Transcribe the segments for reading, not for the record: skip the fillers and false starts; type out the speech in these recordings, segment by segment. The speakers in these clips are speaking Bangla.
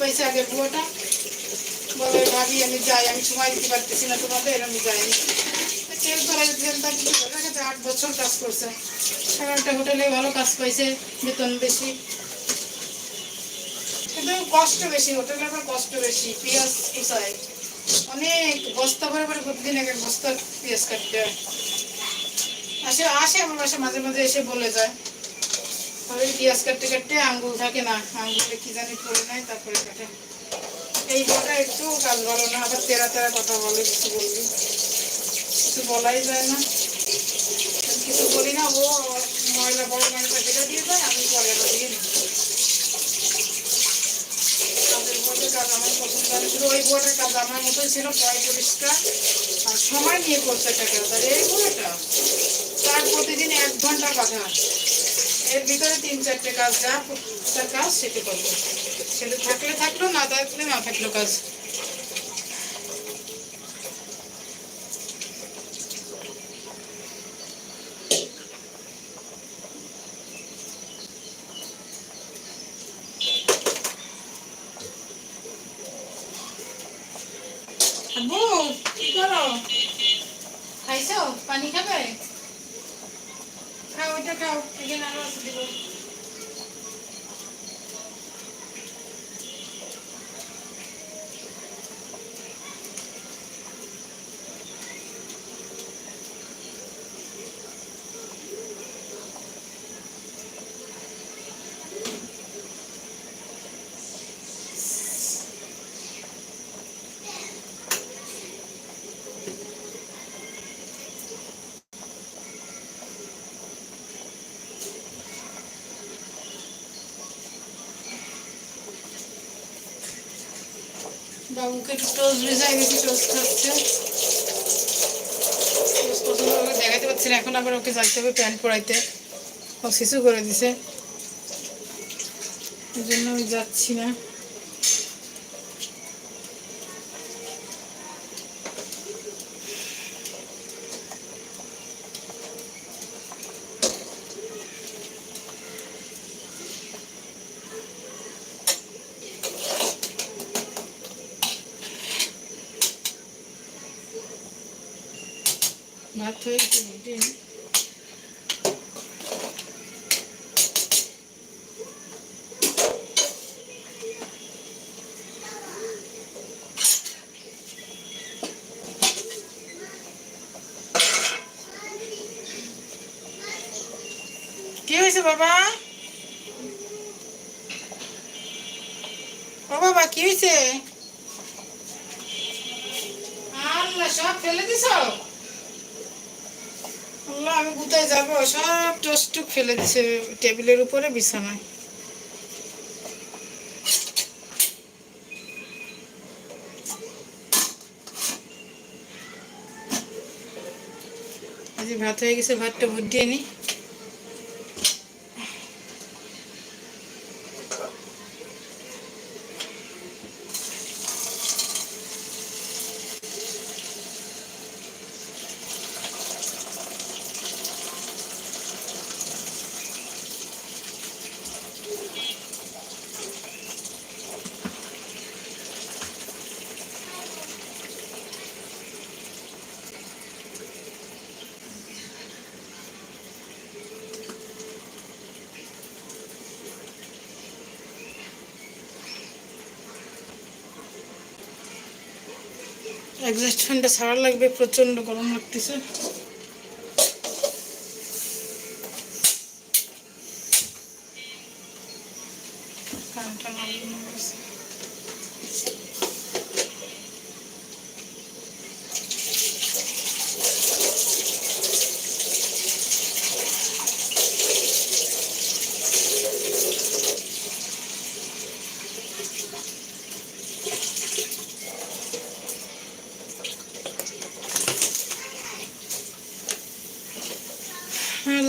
পাইছে আগের বুয়াটা, বলে ভাবি আমি যাই, আমি সময় দিতে পারতেছি না তোমাদের, আমি যাইনি। তেল করা তেল তার কিছু করে গেছে, 8 বছর কাজ করছে, আর একটা হোটেলে ভালো কাজ পাইছে, বেতন বেশি, কিন্তু কষ্ট বেশি, হোটেলে আবার কষ্ট বেশি। পেঁয়াজ কুচায় অনেক, বস্তা ভরে ভরে প্রতিদিন এক এক বস্তা পেঁয়াজ কাটতে হয়। আসে আসে আমার বাসা মাঝে মাঝে এসে বলে যায়, তবে পেঁয়াজ কাটতে কাটতে আঙ্গুল থাকে না, আঙ্গুলে কি জানি পড়ে নেয় তারপরে কাটে। এই বটা একটু কাজ ভালো না, আবার তেরা তেরা কথা বলে, কিছু বলবি, কিছু বলাই যায় না, কিছু বলি না, ও ময়লা বড় ময়লাটা কেটে দিয়ে যায়, আমি পরেটা দিয়ে নিই। কাজের বলতে কাজ আমার পছন্দ, আমি শুধু ওই বটার কাজ আমার মতোই ছিল, পয় পরিষ্কার আর সময় নিয়ে করছে একটা কাজ। আর এই বটা তার প্রতিদিন 1 ঘন্টা বাধা, এর ভিতরে 3-4টে কাজ, যা তার কাজ সেটা করবো, সেটা থাকলে থাকলো, না থাকলে না থাকলো কাজ। আব্বু কি করো, খাইছো, পানি খাবে, খাও, ওইটা খাও, এখানে আরো আছে দিব। বাবুকে একটু টোস্ট ভিজাই দিয়েছি, টোস্ট খাচ্ছে, টোস্ট পছন্দ করে দেখাতে পারছি না, এখন আবার ওকে যাইতে হবে প্যান্ট পরাইতে, ও শিশু করে দিছে, এই জন্য আমি যাচ্ছি না। ভাত হয়ে গেছে, কি হয়েছে বাবা, ও বাবা কি হয়েছে, আল্লাহ সব ফেলে দিছ, আল্লাহ আমি কোথায় যাবো, সব টোস্ট ফেলে দিছে টেবিলের উপরে, বিছানায়। আজ ভাত হয়ে গেছে, ভাতটা বুঝিয়ে নি। এক্সস্ট ফ্যানটা ছাড়া লাগবে, প্রচন্ড গরম লাগতেছে।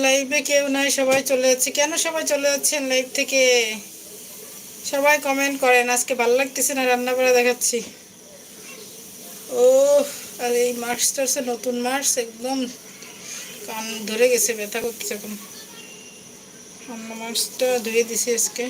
লাইভে কেউ নাই, সবাই চলে যাচ্ছে, কেন সবাই চলে যাচ্ছেন লাইভ থেকে, সবাই কমেন্ট করেন। আজকে ভালো লাগতেছে না, রান্না করে দেখাচ্ছি। ও আর এই মাস্কটা হচ্ছে নতুন মাস্ক, একদম কান ধরে গেছে, ব্যথা করতেছে এখন। অন্য মাস্কটা ধুয়ে দিছি আজকে।